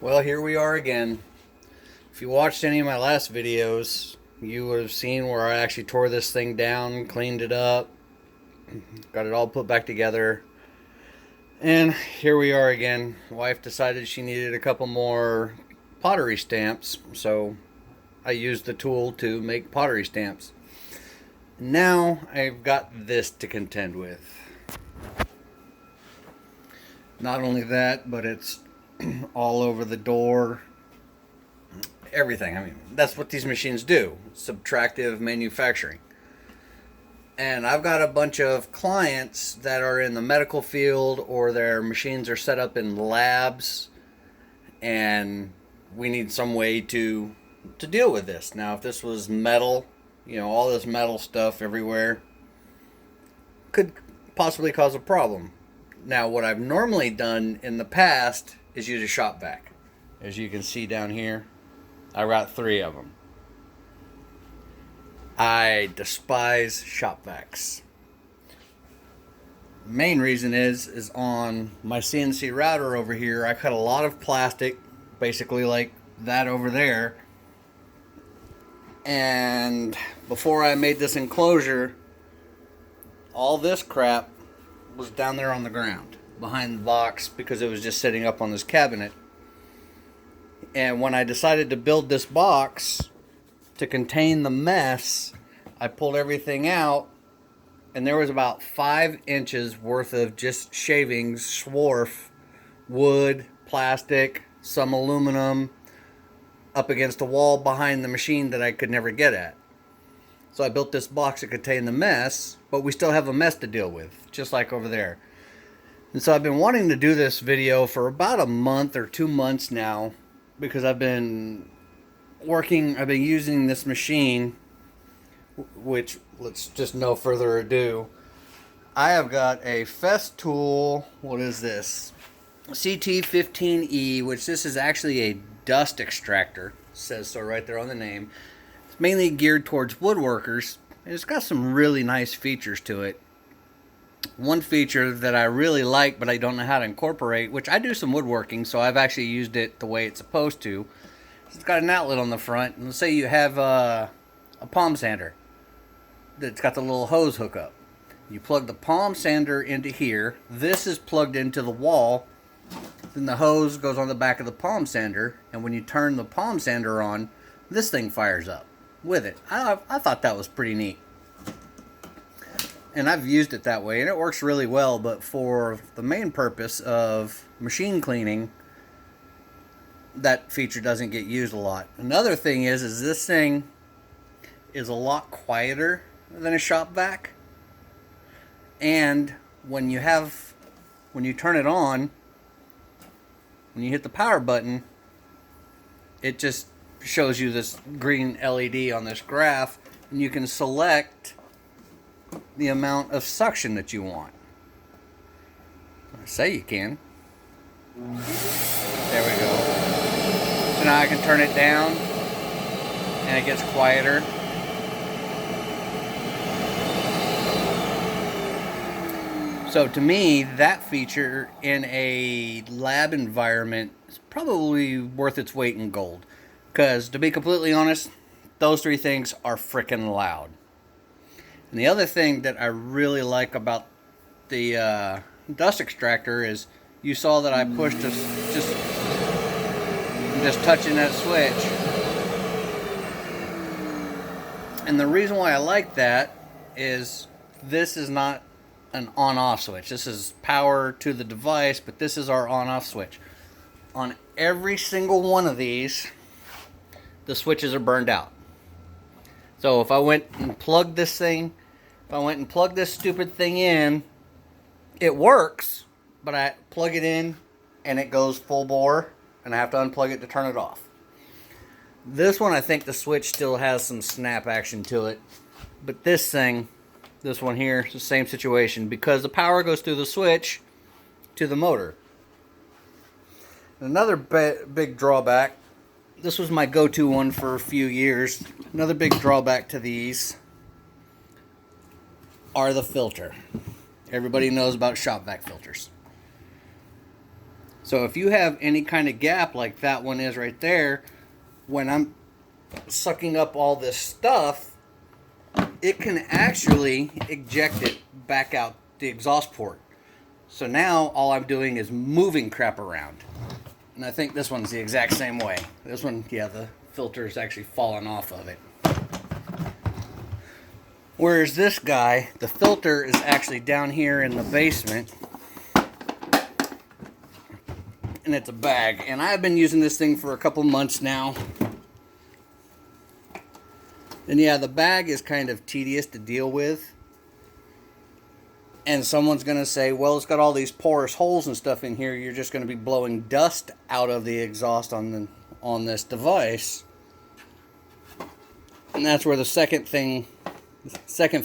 Well, here we are again. If you watched any of my last videos, you would have seen where I actually tore this thing down, cleaned it up, got it all put back together. And here we are again. Wife decided she needed a couple more pottery stamps, so I used the tool to make pottery stamps. Now I've got this to contend with. Not only that, but it's all over the door. Everything. I mean, that's what these machines do. Subtractive manufacturing. And I've got a bunch of clients that are in the medical field, or their machines are set up in labs, and we need some way to deal with this. Now, if this was metal, all this metal stuff everywhere could possibly cause a problem. Now, what I've normally done in the past is use a shop vac. As you can see down here, I got 3 of them. I despise shop vacs. Main reason is on my CNC router over here, I cut a lot of plastic, basically like that over there. And before I made this enclosure, all this crap was down there on the ground behind the box because it was just sitting up on this cabinet. And when I decided to build this box to contain the mess, I pulled everything out, and there was about 5 inches worth of just shavings, swarf, wood, plastic, some aluminum, up against a wall behind the machine that I could never get at. So I built this box to contain the mess, but we still have a mess to deal with, just like over there. And so I've been wanting to do this video for about a month or 2 months now, because I've been using this machine, which, let's just no further ado, I have got a Festool, what is this? CT15E, which this is actually a dust extractor. It says so right there on the name. It's mainly geared towards woodworkers, and it's got some really nice features to it. One feature that I really like, but I don't know how to incorporate, which I do some woodworking, so I've actually used it the way it's supposed to. It's got an outlet on the front, and let's say you have a palm sander that's got the little hose hookup. You plug the palm sander into here. This is plugged into the wall. Then the hose goes on the back of the palm sander, and when you turn the palm sander on, this thing fires up with it. I thought that was pretty neat. And I've used it that way, and it works really well, but for the main purpose of machine cleaning, that feature doesn't get used a lot. Another thing is this thing is a lot quieter than a shop vac. And when you turn it on, when you hit the power button, it just shows you this green LED on this graph, and you can select the amount of suction that you want. I say you can. There we go. So now I can turn it down, and it gets quieter. So to me, that feature in a lab environment is probably worth its weight in gold. Because to be completely honest, those 3 things are freaking loud. And the other thing that I really like about the dust extractor is you saw that I pushed just touching that switch. And the reason why I like that is this is not an on-off switch. This is power to the device, but this is our on-off switch. On every single one of these, the switches are burned out. So if I went and plugged this stupid thing in, it works, but I plug it in and it goes full bore, and I have to unplug it to turn it off. This one, I think the switch still has some snap action to it, but this one here, it's the same situation, because the power goes through the switch to the motor. Another big drawback, this was my go-to one for a few years, another big drawback to these are the filter. Everybody knows about shop vac filters. So if you have any kind of gap like that one is right there, when I'm sucking up all this stuff, it can actually eject it back out the exhaust port. So now all I'm doing is moving crap around. And I think this one's the exact same way. This one, yeah, the filter is actually falling off of it. Whereas this guy, the filter is actually down here in the basement. And it's a bag. And I've been using this thing for a couple months now. And yeah, the bag is kind of tedious to deal with. And someone's going to say, well, it's got all these porous holes and stuff in here. You're just going to be blowing dust out of the exhaust on this device. And that's where the second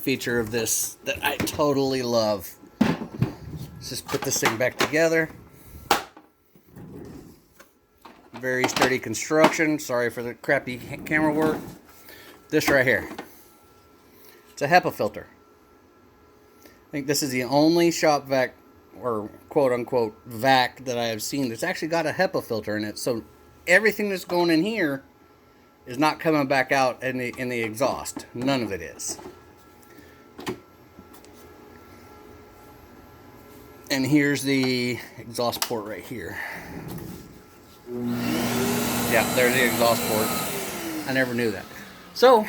feature of this that I totally love. Let's just put this thing back together. Very sturdy construction. Sorry for the crappy camera work. This right here. It's a HEPA filter. I think this is the only shop vac, or quote unquote vac, that I have seen that's actually got a HEPA filter in it. So everything that's going in here is not coming back out in the exhaust. None of it is. And here's the exhaust port right here. Yeah, there's the exhaust port. I never knew that. So,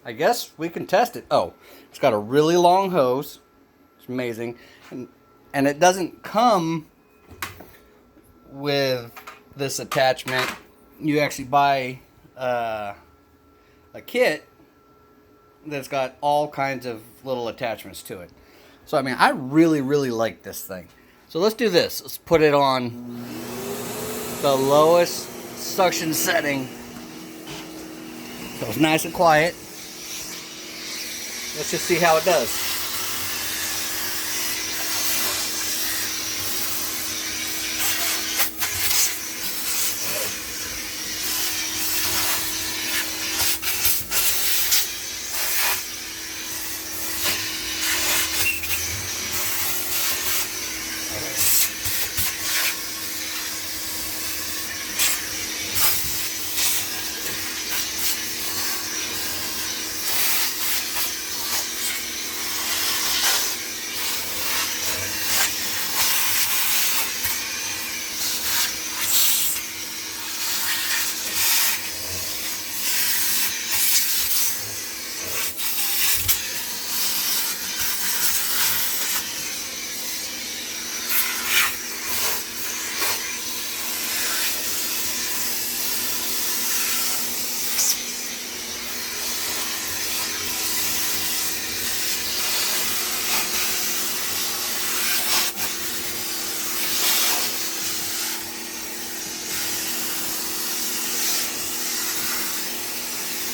I guess we can test it. Oh, it's got a really long hose. It's amazing. And it doesn't come with this attachment. You actually buy a kit that's got all kinds of little attachments to it. So, I mean, I really, really like this thing. So, let's do this. Let's put it on the lowest suction setting. So it's nice and quiet. Let's just see how it does.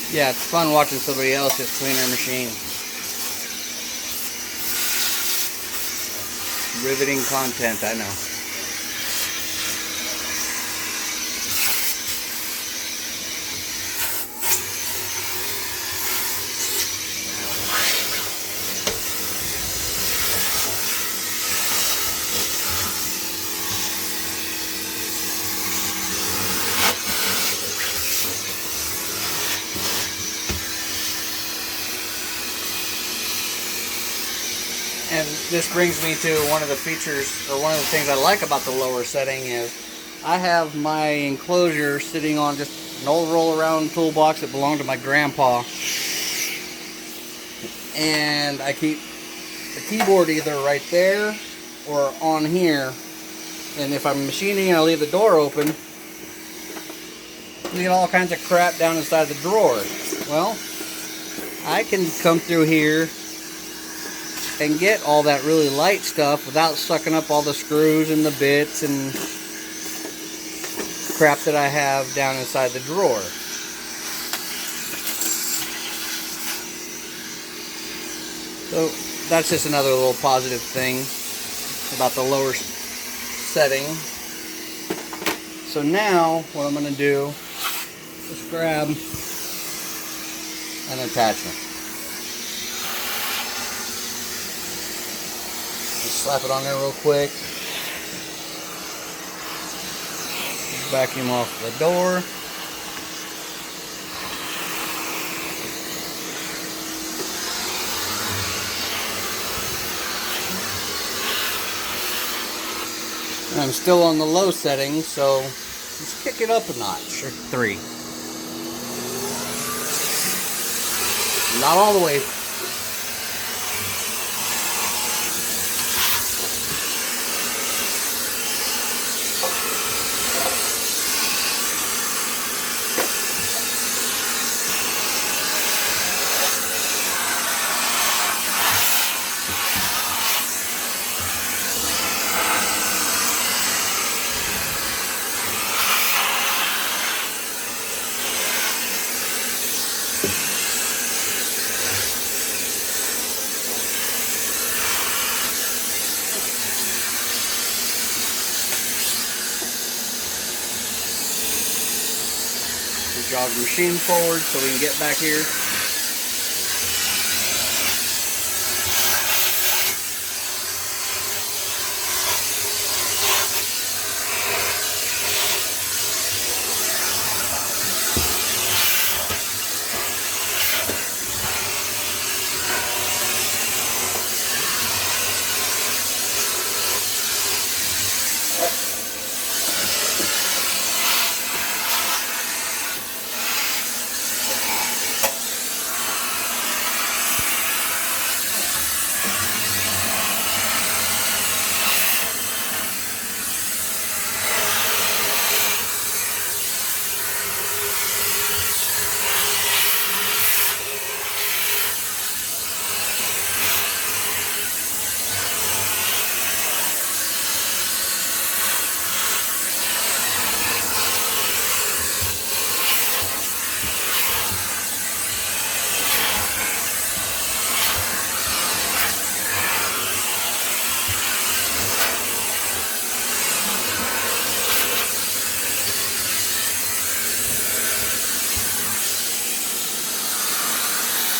Yeah, it's fun watching somebody else just clean their machine. Riveting content, I know. And this brings me to one of the features, or one of the things I like about the lower setting is I have my enclosure sitting on just an old roll-around toolbox that belonged to my grandpa. And I keep the keyboard either right there or on here. And if I'm machining and I leave the door open, you get all kinds of crap down inside the drawer. Well, I can come through here and get all that really light stuff without sucking up all the screws and the bits and crap that I have down inside the drawer. So that's just another little positive thing about the lower setting. So now what I'm going to do is grab an attachment. Just slap it on there real quick. Vacuum off the door. And I'm still on the low setting, so let's kick it up a notch, or 3. Not all the way. Jog the machine forward so we can get back here.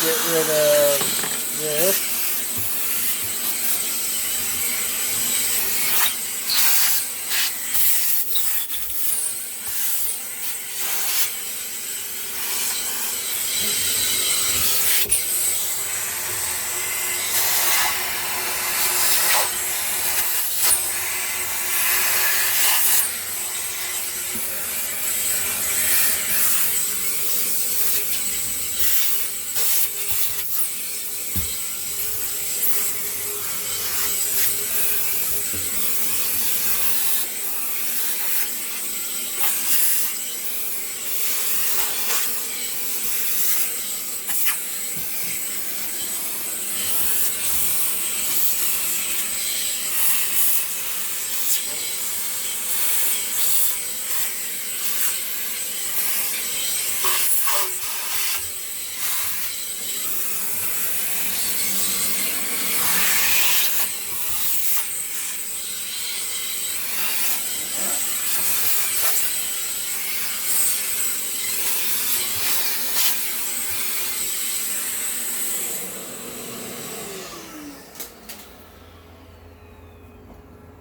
Get rid of this.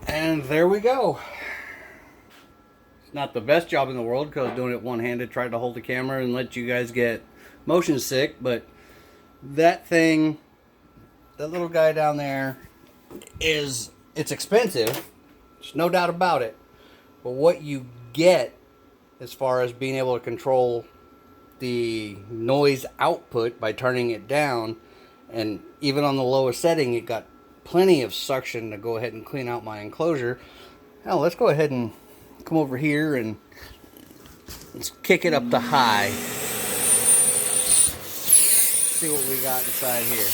And there we go. It's not the best job in the world because doing it one-handed, tried to hold the camera and let you guys get motion sick, but that thing, that little guy down there, it's expensive. There's no doubt about it. But what you get as far as being able to control the noise output by turning it down, and even on the lowest setting, it got plenty of suction to go ahead and clean out my enclosure. Now let's go ahead and come over here and let's kick it up to high. See what we got inside here.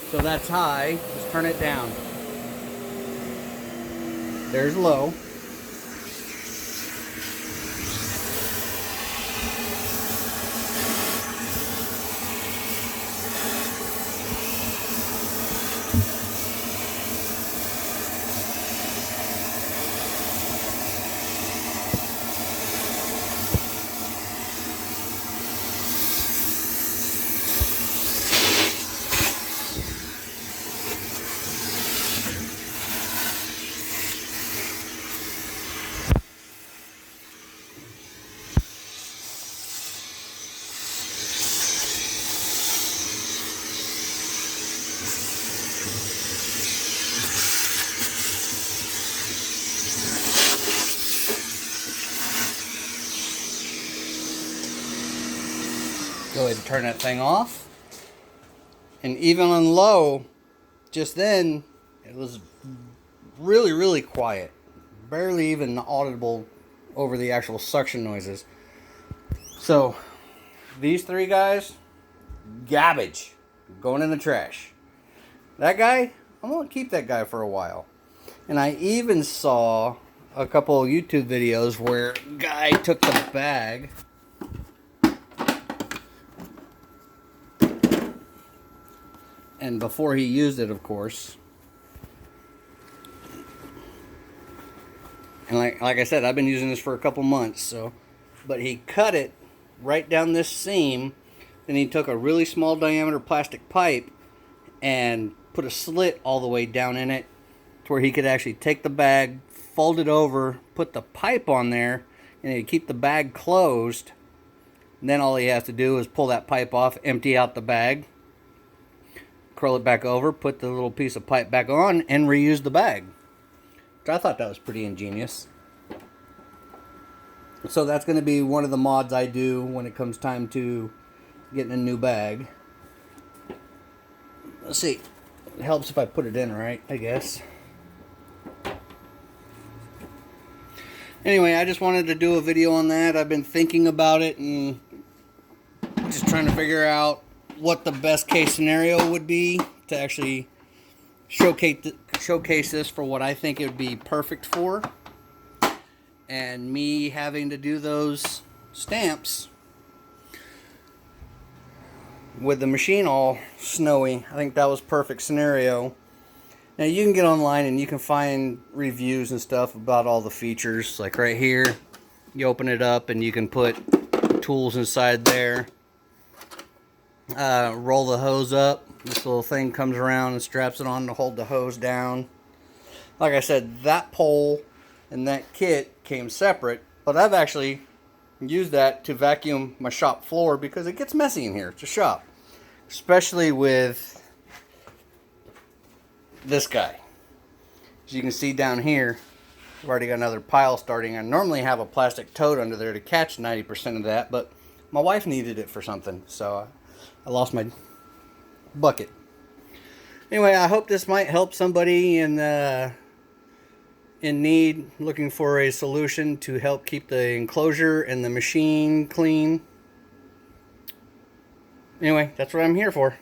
So that's high. Let's turn it down. There's low. Go ahead and turn that thing off. And even on low, just then, it was really, really quiet. Barely even audible over the actual suction noises. So, these three guys, garbage. Going in the trash. That guy, I'm going to keep that guy for a while. And I even saw a couple of YouTube videos where a guy took the bag and before he used it, of course, and like I said, I've been using this for a couple months, so, but he cut it right down this seam. Then he took a really small diameter plastic pipe and put a slit all the way down in it to where he could actually take the bag, fold it over, put the pipe on there, and he'd keep the bag closed. And then all he has to do is pull that pipe off, empty out the bag, curl it back over, put the little piece of pipe back on, and reuse the bag. So I thought that was pretty ingenious. So that's going to be one of the mods I do when it comes time to getting a new bag. Let's see. It helps if I put it in right, I guess. Anyway, I just wanted to do a video on that. I've been thinking about it and just trying to figure out what the best case scenario would be to actually showcase this for what I think it would be perfect for. And me having to do those stamps with the machine all snowy, I think that was perfect scenario. Now you can get online and you can find reviews and stuff about all the features. Like right here, you open it up and you can put tools inside there. Roll the hose up. This little thing comes around and straps it on to hold the hose down. Like I said, that pole and that kit came separate, but I've actually used that to vacuum my shop floor because it gets messy in here. It's a shop, especially with this guy. As you can see down here, I've already got another pile starting. I normally have a plastic tote under there to catch 90% of that, but my wife needed it for something, so I lost my bucket. Anyway, I hope this might help somebody in need, looking for a solution to help keep the enclosure and the machine clean. Anyway, that's what I'm here for.